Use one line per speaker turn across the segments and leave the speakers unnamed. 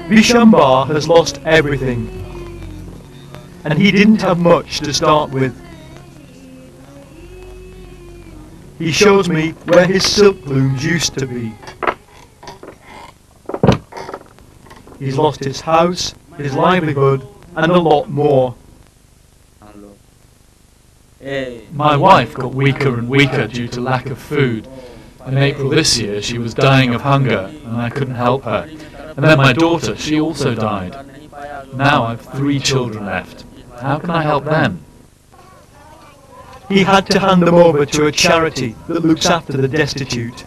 Vishambar has lost everything, and he didn't have much to start with. He shows me where his silk looms used to be. He's lost his house, his livelihood, and a lot more.
My wife got weaker and weaker due to lack of food. In April this year she was dying of hunger and I couldn't help her. And then my daughter, she also died. Now I've 3 children left. How can I help them?
He had to hand them over to a charity that looks after the destitute.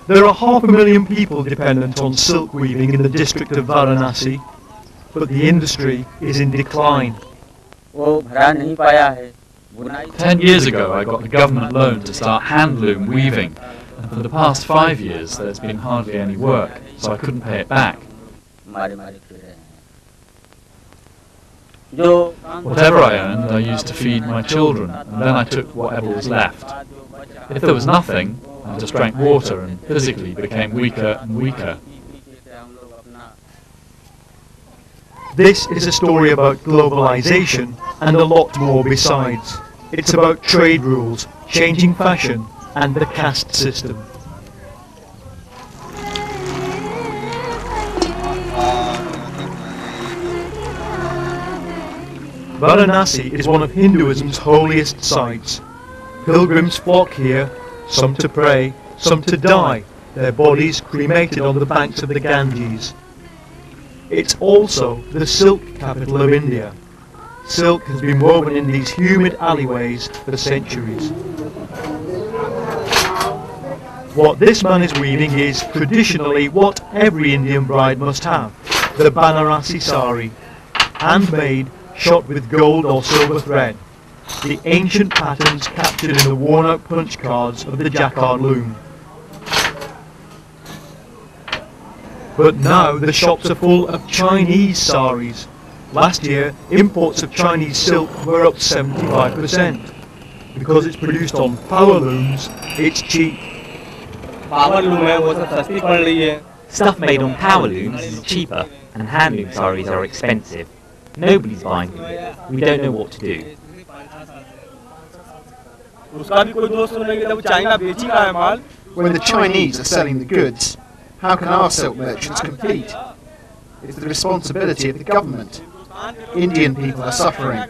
There are 500,000 people dependent on silk weaving in the district of Varanasi, but the industry is in decline.
10 years ago I got the government loan to start handloom weaving, and for the past 5 years there's been hardly any work, so I couldn't pay it back. Whatever I earned, I used to feed my children, and then I took whatever was left. If there was nothing, I just drank water and physically became weaker and weaker.
This is a story about globalization and a lot more besides. It's about trade rules, changing fashion, and the caste system. Varanasi is one of Hinduism's holiest sites. Pilgrims flock here, some to pray, some to die, their bodies cremated on the banks of the Ganges. It's also the silk capital of India. Silk has been woven in these humid alleyways for centuries. What this man is weaving is traditionally what every Indian bride must have, the Banarasi Sari, handmade, shot with gold or silver thread, the ancient patterns captured in the worn-out punch cards of the jacquard loom. But now the shops are full of Chinese saris. Last year, imports of Chinese silk were up 75%. Because it's produced on powerlooms, it's cheap.
Stuff made on powerlooms is cheaper, and handloom saris are expensive. Nobody's buying them. We don't know what to do.
When the Chinese are selling the goods, how can our silk merchants compete? It's the responsibility of the government. Indian people are suffering,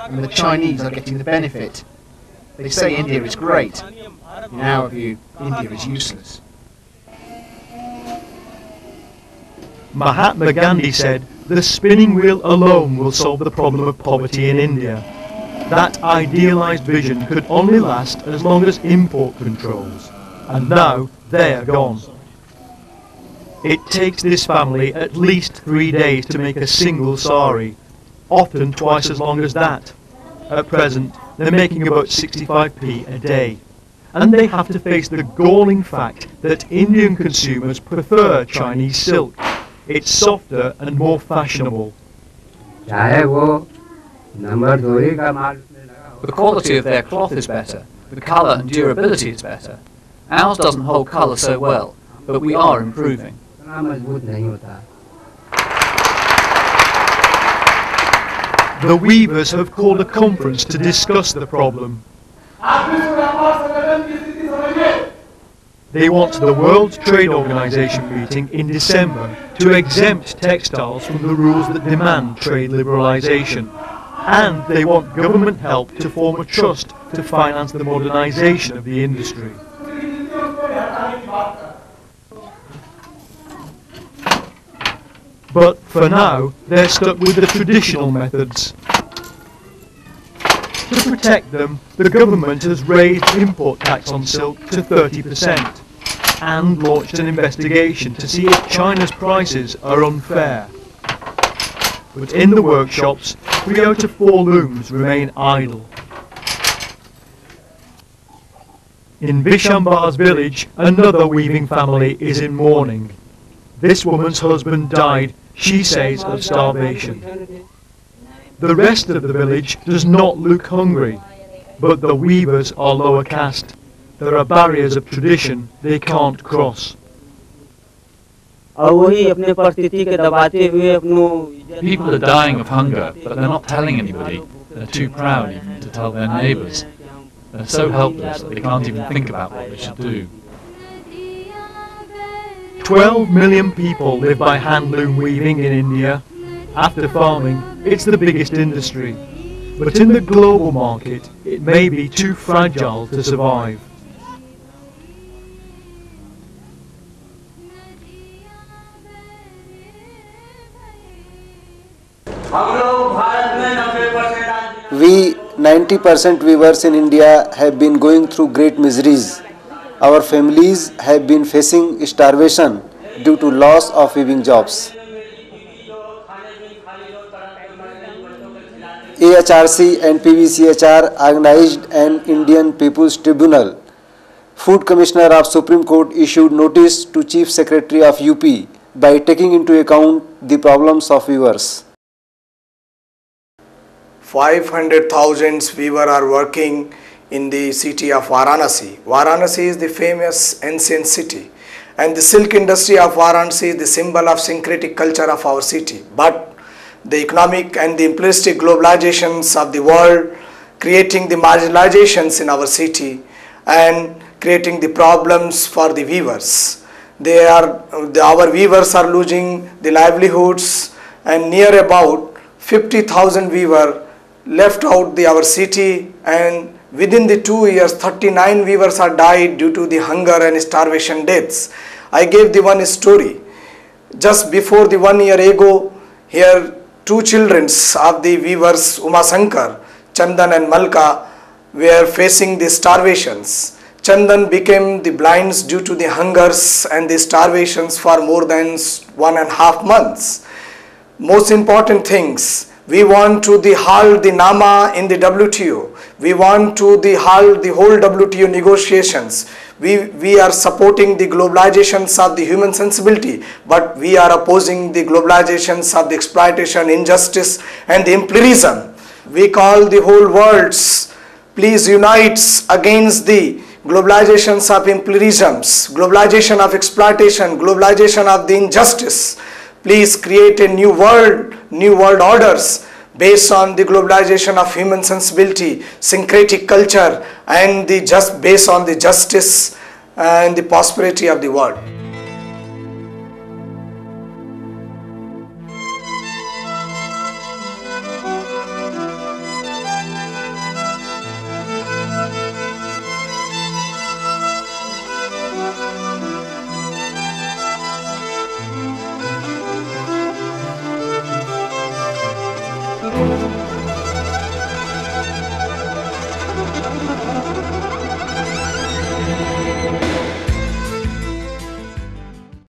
and the Chinese are getting the benefit. They say India is great. In our view, India is useless.
Mahatma Gandhi said, "The spinning wheel alone will solve the problem of poverty in India." That idealized vision could only last as long as import controls, and now they are gone. It takes this family at least 3 days to make a single sari, often twice as long as that. At present, they're making about 65p a day, and they have to face the galling fact that Indian consumers prefer Chinese silk. It's softer and more fashionable.
The quality of their cloth is better, the colour and durability is better. Ours doesn't hold colour so well, but we are improving.
The weavers have called a conference to discuss the problem. They want the World Trade Organization meeting in December to exempt textiles from the rules that demand trade liberalization. And they want government help to form a trust to finance the modernization of the industry. But for now, they're stuck with the traditional methods. To protect them, the government has raised import tax on silk to 30% and launched an investigation to see if China's prices are unfair. But in the workshops, 3 out of 4 looms remain idle. In Vishambar's village, another weaving family is in mourning. This woman's husband died, she says, of starvation. The rest of the village does not look hungry, but the weavers are lower caste. There are barriers of tradition they can't cross.
और वही अपने परिस्थिति के दबाते हुए अपनों
People are dying of hunger, but they're not telling anybody. They're too proud even to tell their neighbours. They're so helpless that they can't even think about what they should do.
12 million people live by handloom weaving in India. After farming, it's the biggest industry. But in the global market, it may be too fragile to survive.
We 90% weavers in India have been going through great miseries. Our families have been facing starvation due to loss of weaving jobs. AHRC and PVCHR organized an Indian People's Tribunal. Food Commissioner of Supreme Court issued notice to Chief Secretary of UP by taking into account the problems of weavers.
500,000 weavers are working in the city of Varanasi. Varanasi is the famous ancient city, and the silk industry of Varanasi is the symbol of syncretic culture of our city. But the economic and the imperialistic globalizations of the world creating the marginalizations in our city and creating the problems for the weavers. Our weavers are losing the livelihoods, and near about 50,000 weavers left out our city, and within the 2 years 39 weavers are died due to the hunger and starvation deaths. I gave the one story. Just before the 1 year ago, here two children of the weavers Uma Shankar, Chandan and Malka, were facing the starvations. Chandan became the blinds due to the hungers and the starvations for more than 1.5 months. Most important things, we want to halt the NAMA in the WTO. We want to halt the whole WTO negotiations. We are supporting the globalizations of the human sensibility, but we are opposing the globalizations of the exploitation, injustice and the imperialism. We call the whole world, please unite against the globalizations of imperialisms, globalization of exploitation, globalization of the injustice. Please create a new world orders based on the globalization of human sensibility, syncretic culture, and based on the justice and the prosperity of the world.